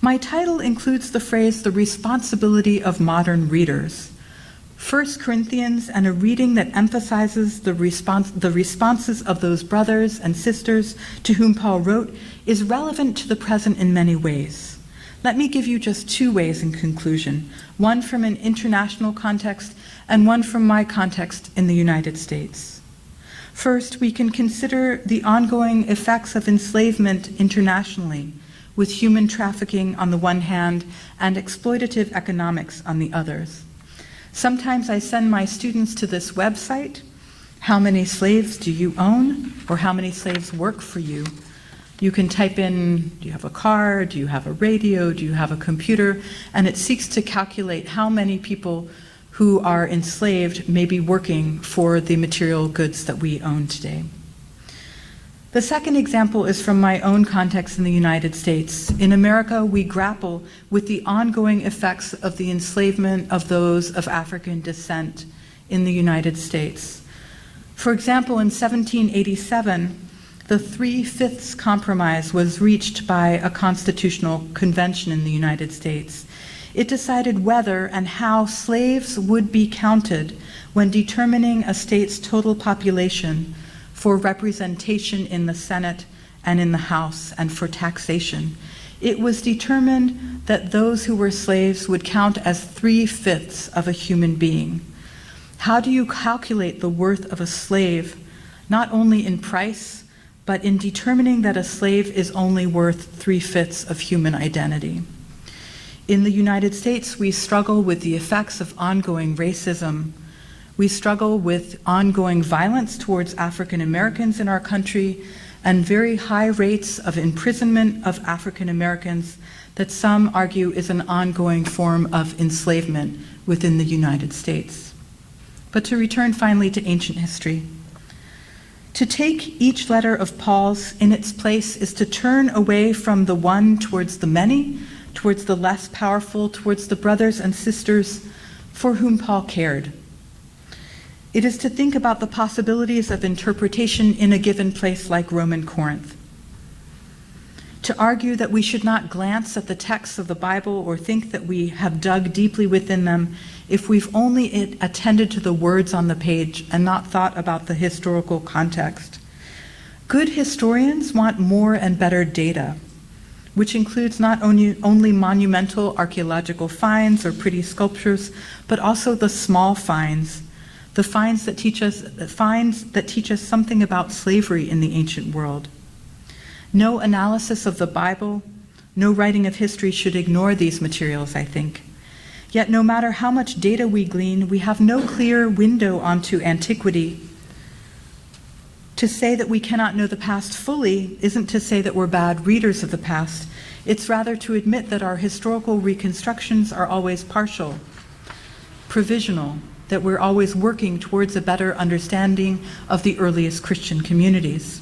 My title includes the phrase, "the responsibility of modern readers." 1 Corinthians and a reading that emphasizes the responses of those brothers and sisters to whom Paul wrote is relevant to the present in many ways. Let me give you just two ways in conclusion, one from an international context and one from my context in the United States. First, we can consider the ongoing effects of enslavement internationally, with human trafficking on the one hand and exploitative economics on the others. Sometimes I send my students to this website, "How many slaves do you own?" or "How many slaves work for you?" You can type in, do you have a car, do you have a radio, do you have a computer, and it seeks to calculate how many people who are enslaved may be working for the material goods that we own today. The second example is from my own context in the United States. In America, we grapple with the ongoing effects of the enslavement of those of African descent in the United States. For example, in 1787, the 3/5 compromise was reached by a constitutional convention in the United States. It decided whether and how slaves would be counted when determining a state's total population for representation in the Senate and in the House, and for taxation. It was determined that those who were slaves would count as 3/5 of a human being. How do you calculate the worth of a slave, not only in price, but in determining that a slave is only worth 3/5 of human identity? In the United States, we struggle with the effects of ongoing racism. We struggle with ongoing violence towards African Americans in our country and very high rates of imprisonment of African Americans that some argue is an ongoing form of enslavement within the United States. But to return finally to ancient history, to take each letter of Paul's in its place is to turn away from the one towards the many, towards the less powerful, towards the brothers and sisters for whom Paul cared. It is to think about the possibilities of interpretation in a given place like Roman Corinth. To argue that we should not glance at the texts of the Bible or think that we have dug deeply within them if we've only attended to the words on the page and not thought about the historical context. Good historians want more and better data, which includes not only monumental archaeological finds or pretty sculptures, but also the small finds, the finds that teach us something about slavery in the ancient world. No analysis of the Bible, no writing of history should ignore these materials, I think. Yet no matter how much data we glean, we have no clear window onto antiquity. To say that we cannot know the past fully isn't to say that we're bad readers of the past. It's rather to admit that our historical reconstructions are always partial, provisional, that we're always working towards a better understanding of the earliest Christian communities.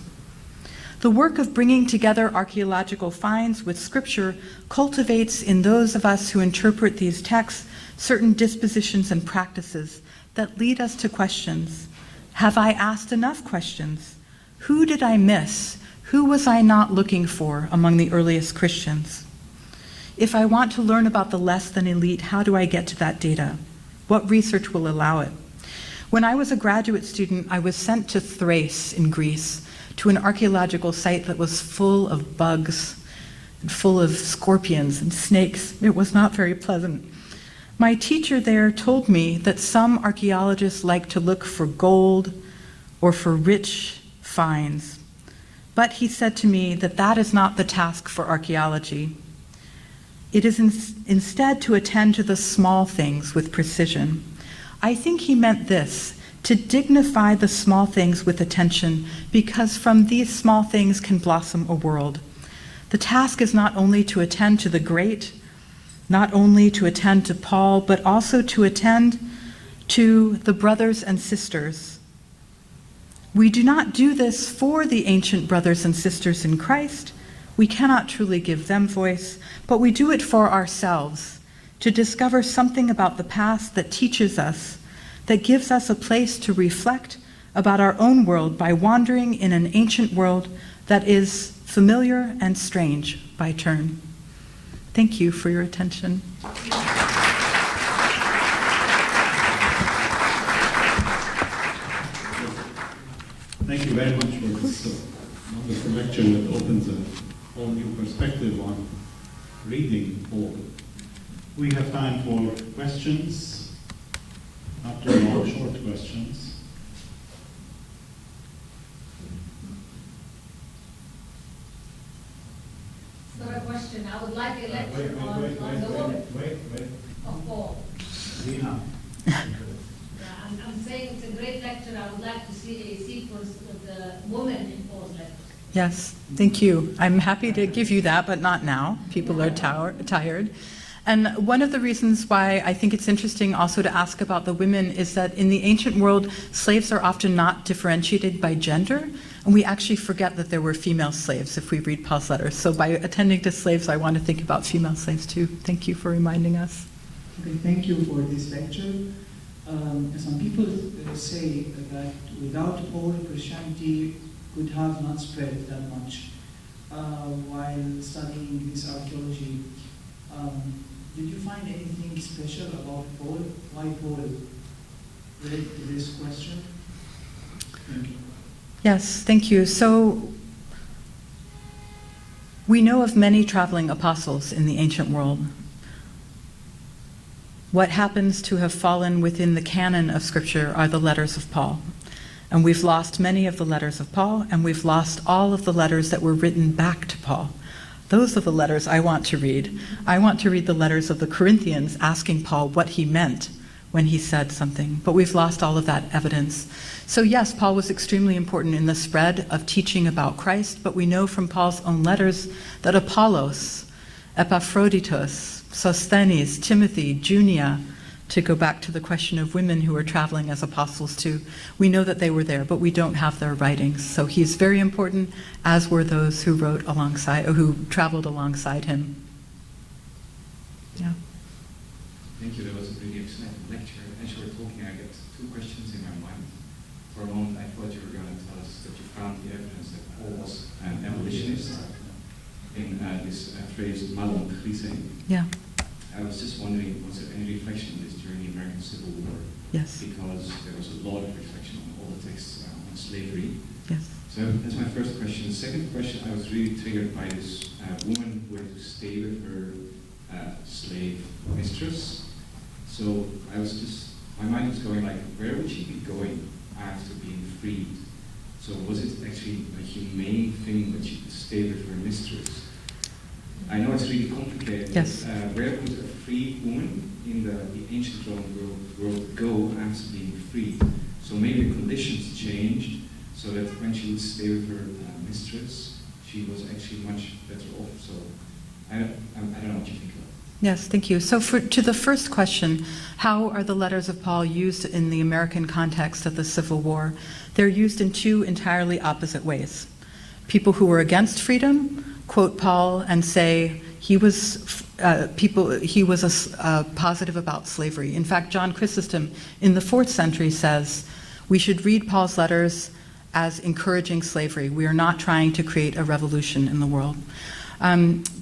The work of bringing together archaeological finds with scripture cultivates in those of us who interpret these texts certain dispositions and practices that lead us to questions. Have I asked enough questions? Who did I miss? Who was I not looking for among the earliest Christians? If I want to learn about the less than elite, how do I get to that data? What research will allow it? When I was a graduate student, I was sent to Thrace in Greece, to an archaeological site that was full of bugs and full of scorpions and snakes. It was not very pleasant. My teacher there told me that some archaeologists like to look for gold or for rich finds. But he said to me that that is not the task for archaeology. It is instead to attend to the small things with precision. I think he meant this, to dignify the small things with attention, because from these small things can blossom a world. The task is not only to attend to the great, not only to attend to Paul, but also to attend to the brothers and sisters. We do not do this for the ancient brothers and sisters in Christ. We cannot truly give them voice, but we do it for ourselves, to discover something about the past that teaches us, that gives us a place to reflect about our own world by wandering in an ancient world that is familiar and strange by turn. Thank you for your attention. Thank you very much for this wonderful lecture that opens a whole new perspective on reading Paul. We have time for questions, not too long, short questions. It's not a question. I would like a lecture on the woman of Paul. Dina. Yeah, I'm saying it's a great lecture. I would like to see a sequence of the woman in Paul's letters. Yes, thank you. I'm happy to give you that, but not now. People are tired. And one of the reasons why I think it's interesting also to ask about the women is that in the ancient world, slaves are often not differentiated by gender, and we actually forget that there were female slaves if we read Paul's letters. So by attending to slaves, I want to think about female slaves too. Thank you for reminding us. Okay, thank you for this lecture. Some people say that without Paul, Christianity could have not spread that much. While studying this archaeology, did you find anything special about Paul? Why Paul relate to this question? Thank you. Yes, thank you. So we know of many traveling apostles in the ancient world. What happens to have fallen within the canon of Scripture are the letters of Paul. And we've lost many of the letters of Paul, and we've lost all of the letters that were written back to Paul. Those are the letters I want to read. I want to read the letters of the Corinthians asking Paul what he meant when he said something. But we've lost all of that evidence. So yes, Paul was extremely important in the spread of teaching about Christ, but we know from Paul's own letters that Apollos, Epaphroditus, Sosthenes, Timothy, Junia, to go back to the question of women who were traveling as apostles too, we know that they were there, but we don't have their writings. So he's very important, as were those who wrote alongside, or who traveled alongside him. Yeah. Thank you. That was a really excellent lecture. As you were talking, I got two questions in my mind. For a moment, I thought you were going to tell us that you found the evidence that Paul was an abolitionist in this phrase "malon chrysé." Yeah. I was just wondering, was there any reflection on this during the American Civil War? Yes. Because there was a lot of reflection on all the texts on slavery. Yes. So that's my first question. The second question, I was really triggered by this woman who had to stay with her slave mistress. So my mind was going like, where would she be going after being freed? So was it actually a humane thing that she could stay with her mistress? I know it's really complicated. Yes. But, where would a free woman in the ancient Roman world go after being freed? So maybe the conditions changed so that when she would stay with her mistress, she was actually much better off. So I don't know what you think of that. Yes, thank you. So to the first question, how are the letters of Paul used in the American context of the Civil War? They're used in two entirely opposite ways. People who were against freedom quote Paul and say he was positive about slavery. In fact, John Chrysostom in the 4th century says, We should read Paul's letters as encouraging slavery. We are not trying to create a revolution in the world.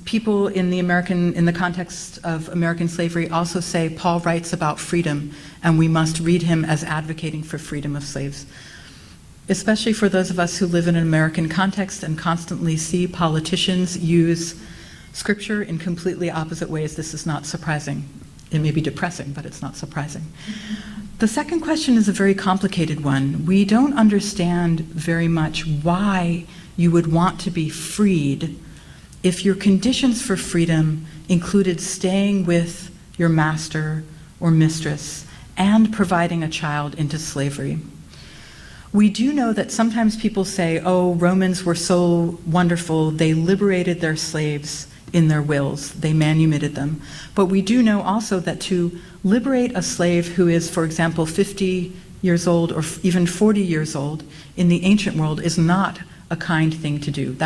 People in the context of American slavery also say Paul writes about freedom, and we must read him as advocating for freedom of slaves. Especially for those of us who live in an American context and constantly see politicians use scripture in completely opposite ways, this is not surprising. It may be depressing, but it's not surprising. The second question is a very complicated one. We don't understand very much why you would want to be freed if your conditions for freedom included staying with your master or mistress and providing a child into slavery. We do know that sometimes people say, oh, Romans were so wonderful, they liberated their slaves in their wills, they manumitted them. But we do know also that to liberate a slave who is, for example, 50 years old or even 40 years old in the ancient world is not a kind thing to do.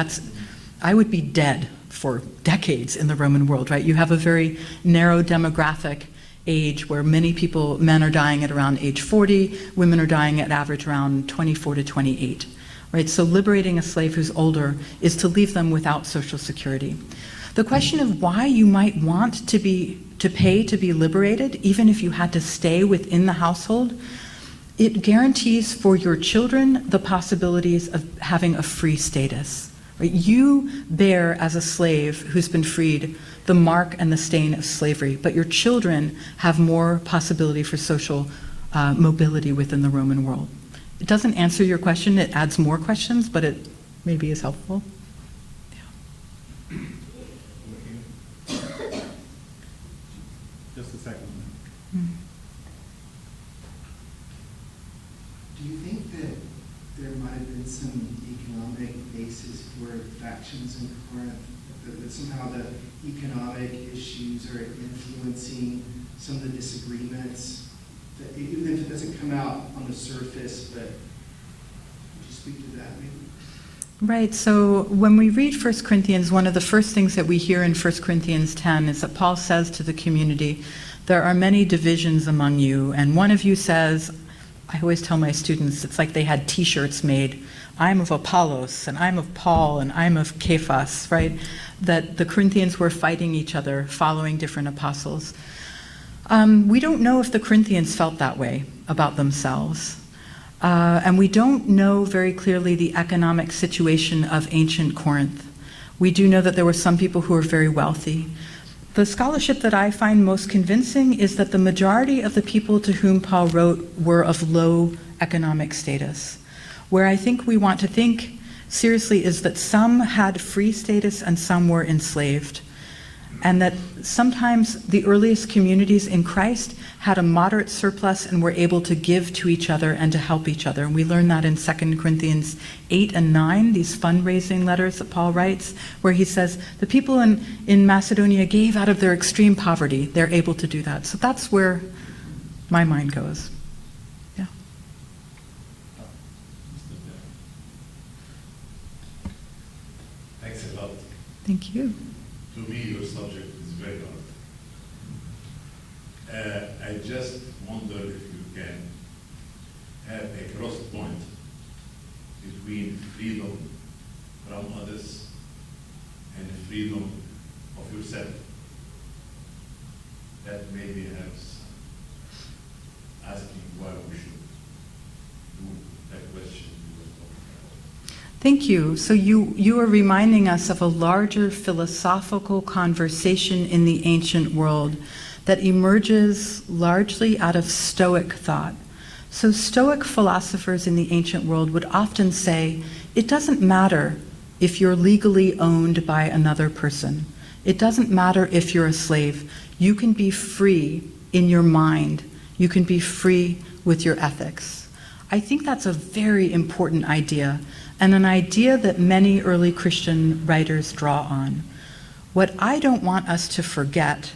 I would be dead for decades in the Roman world, right? You have a very narrow demographic age where many people, men are dying at around age 40, women are dying at average around 24 to 28, right? So liberating a slave who's older is to leave them without social security. The question of why you might want to pay to be liberated, even if you had to stay within the household, it guarantees for your children the possibilities of having a free status. Right? You bear, as a slave who's been freed, the mark and the stain of slavery, but your children have more possibility for social mobility within the Roman world. It doesn't answer your question, it adds more questions, but it maybe is helpful. Just a second. Do you think that there might have been some economic basis for factions in Corinth? That somehow the economic issues are influencing some of the disagreements? That even if it doesn't come out on the surface, but would you speak to that maybe? Right, so when we read 1 Corinthians, one of the first things that we hear in 1 Corinthians 10 is that Paul says to the community, there are many divisions among you, and one of you says, I always tell my students, it's like they had t-shirts made, I'm of Apollos, and I'm of Paul, and I'm of Cephas, right? That the Corinthians were fighting each other, following different apostles. We don't know if the Corinthians felt that way about themselves. And we don't know very clearly the economic situation of ancient Corinth. We do know that there were some people who were very wealthy. The scholarship that I find most convincing is that the majority of the people to whom Paul wrote were of low economic status. Where I think we want to think seriously is that some had free status and some were enslaved. And that sometimes the earliest communities in Christ had a moderate surplus and were able to give to each other and to help each other. And we learn that in 2 Corinthians 8 and 9, these fundraising letters that Paul writes, where he says, the people in Macedonia gave out of their extreme poverty. They're able to do that. So that's where my mind goes. Yeah. Thanks a lot. Thank you. To me, your subject is very hard. I just wonder if you can have a cross point between freedom from others and freedom of yourself. That maybe helps asking why we should do that question you were talking about. Thank you. So you are reminding us of a larger philosophical conversation in the ancient world that emerges largely out of Stoic thought. So Stoic philosophers in the ancient world would often say, it doesn't matter if you're legally owned by another person. It doesn't matter if you're a slave. You can be free in your mind. You can be free with your ethics. I think that's a very important idea, and an idea that many early Christian writers draw on. What I don't want us to forget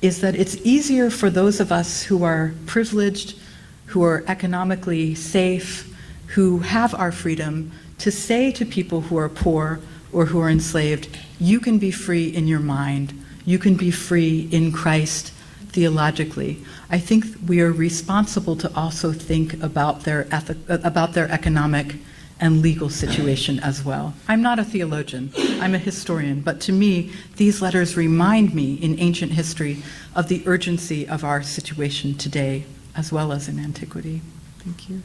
is that it's easier for those of us who are privileged, who are economically safe, who have our freedom, to say to people who are poor or who are enslaved, you can be free in your mind, you can be free in Christ, theologically. I think we are responsible to also think about their economic and legal situation as well. I'm not a theologian, I'm a historian, but to me, these letters remind me in ancient history of the urgency of our situation today, as well as in antiquity. Thank you.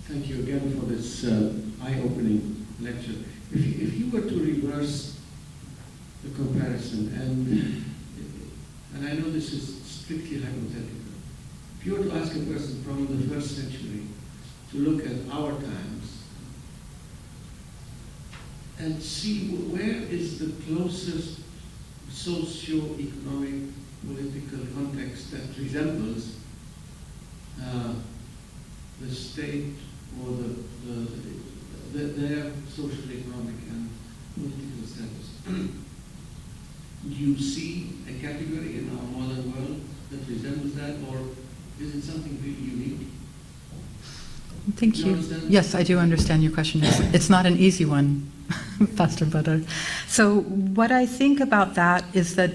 Thank you again for this eye-opening lecture. If you were to reverse the comparison, and I know this is strictly hypothetical, if you were to ask a person from the first century to look at our times and see where is the closest socio-economic political context that resembles the state or their social, economic, and political status. Do you see a category in our modern world that resembles that, or is it something really unique? Thank Do you you. understand? Yes, I do understand your question. It's not an easy one, Pastor Butter. So what I think about that is that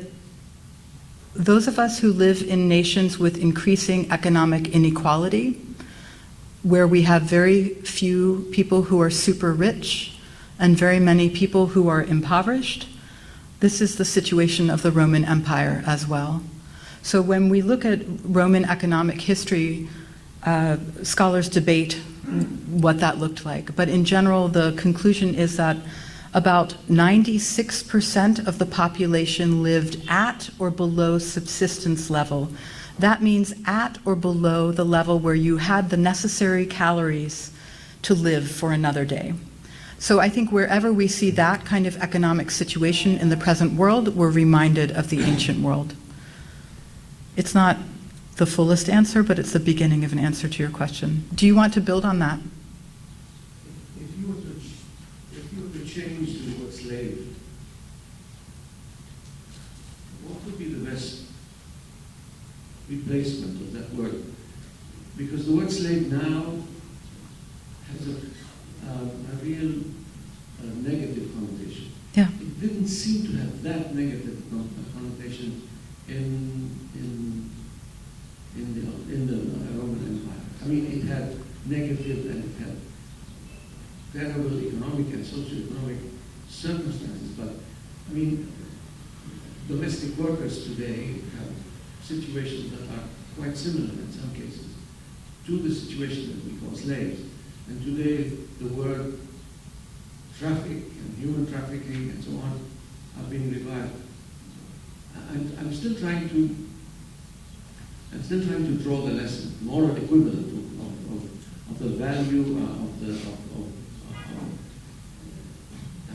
those of us who live in nations with increasing economic inequality, where we have very few people who are super rich and very many people who are impoverished, this is the situation of the Roman Empire as well. So when we look at Roman economic history, scholars debate what that looked like. But in general, the conclusion is that about 96% of the population lived at or below subsistence level. That means at or below the level where you had the necessary calories to live for another day. So I think wherever we see that kind of economic situation in the present world, we're reminded of the ancient world. It's not the fullest answer, but it's the beginning of an answer to your question. Do you want to build on that? If you were to change the word slave, what would be the best replacement of that word? Because the word slave now has a real negative connotation. Yeah. It didn't seem to have that negative connotation in the Roman Empire. I mean, it had negative and it had terrible economic and socio-economic circumstances, but I mean, domestic workers today have situations that are quite similar in some cases to the situation that we call slaves. And today, the word traffic and human trafficking and so on are being revived. I'm still trying to draw the lesson, more equivalent of the value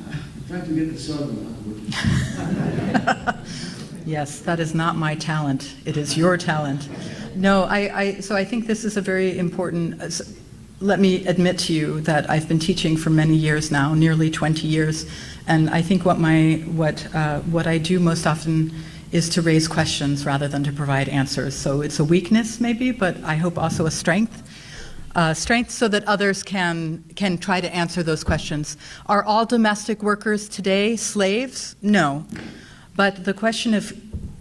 I'm trying to get the sermon out of it. Yes, that is not my talent. It is your talent. No, so I think this is a very important. Let me admit to you that I've been teaching for many years now, nearly 20 years, and I think what I do most often is to raise questions rather than to provide answers. So it's a weakness maybe, but I hope also a strength. Strength so that others can try to answer those questions. Are all domestic workers today slaves? No. But the question of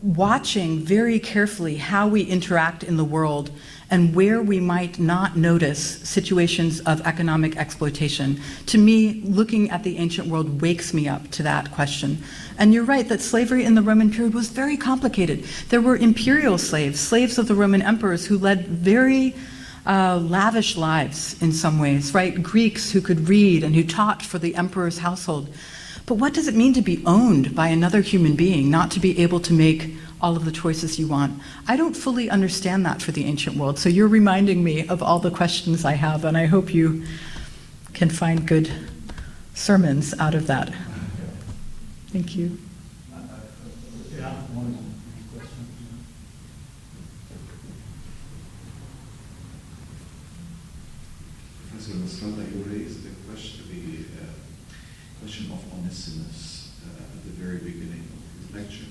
watching very carefully how we interact in the world and where we might not notice situations of economic exploitation, to me, looking at the ancient world wakes me up to that question. And you're right that slavery in the Roman period was very complicated. There were imperial slaves, slaves of the Roman emperors who led very lavish lives in some ways, right? Greeks who could read and who taught for the emperor's household. But what does it mean to be owned by another human being, not to be able to make all of the choices you want? I don't fully understand that for the ancient world. So you're reminding me of all the questions I have, and I hope you can find good sermons out of that. Thank you. Professor Nasrallah, you raised the question of Onesimus at the very beginning of his lecture.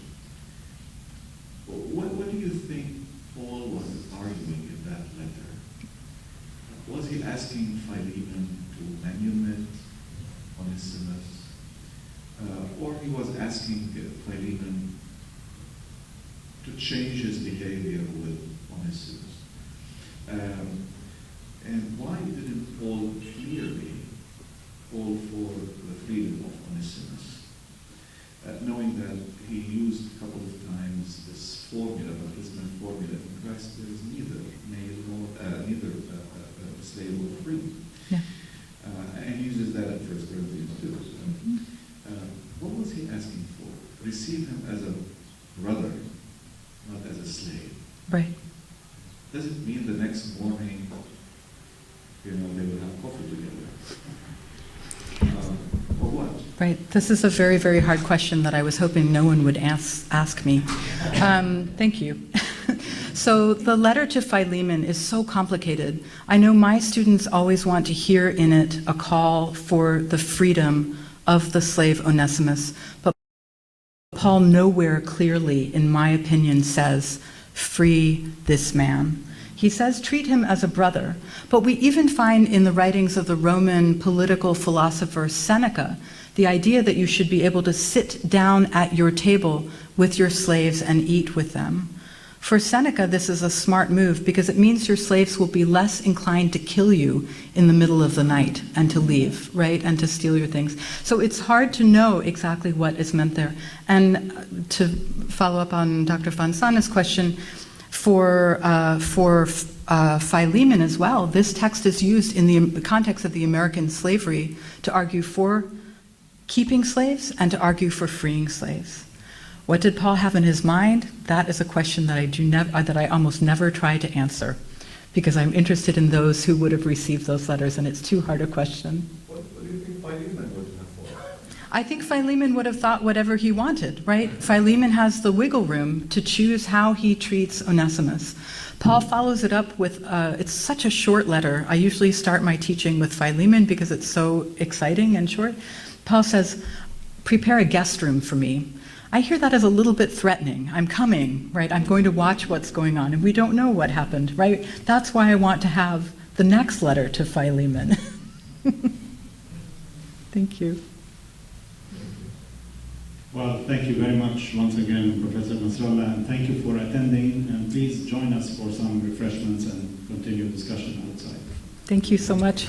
What do you think Paul was arguing in that letter? Was he asking Philemon to manumit Onesimus, or he was asking Philemon to change his behavior with Onesimus. And why didn't Paul clearly call for the freedom of Onesimus, knowing that he used a couple of times this formula, baptismal formula in Christ, there is neither male nor neither slave or free. Yeah. And he uses that in First Corinthians 2. What was he asking for? Receive him as a brother, not as a slave. Right. Does it mean the next morning, they will have coffee together? Or what? Right. This is a very, very hard question that I was hoping no one would ask me. Thank you. So the letter to Philemon is so complicated. I know my students always want to hear in it a call for the freedom of the slave Onesimus, but Paul nowhere clearly, in my opinion, says, free this man. He says, treat him as a brother. But we even find in the writings of the Roman political philosopher Seneca the idea that you should be able to sit down at your table with your slaves and eat with them. For Seneca, this is a smart move because it means your slaves will be less inclined to kill you in the middle of the night and to leave, right, and to steal your things. So it's hard to know exactly what is meant there. And to follow up on Dr. Fonsana's question, for Philemon as well, this text is used in the context of the American slavery to argue for keeping slaves and to argue for freeing slaves. What did Paul have in his mind? That is a question that I almost never try to answer, because I'm interested in those who would have received those letters, and it's too hard a question. What do you think Philemon would have thought? I think Philemon would have thought whatever he wanted, right? Philemon has the wiggle room to choose how he treats Onesimus. Paul follows it up with, it's such a short letter. I usually start my teaching with Philemon because it's so exciting and short. Paul says, prepare a guest room for me. I hear that as a little bit threatening. I'm coming, right? I'm going to watch what's going on, and we don't know what happened, right? That's why I want to have the next letter to Philemon. Thank you. Well, thank you very much once again, Professor Nasrallah, and thank you for attending. And please join us for some refreshments and continue discussion outside. Thank you so much.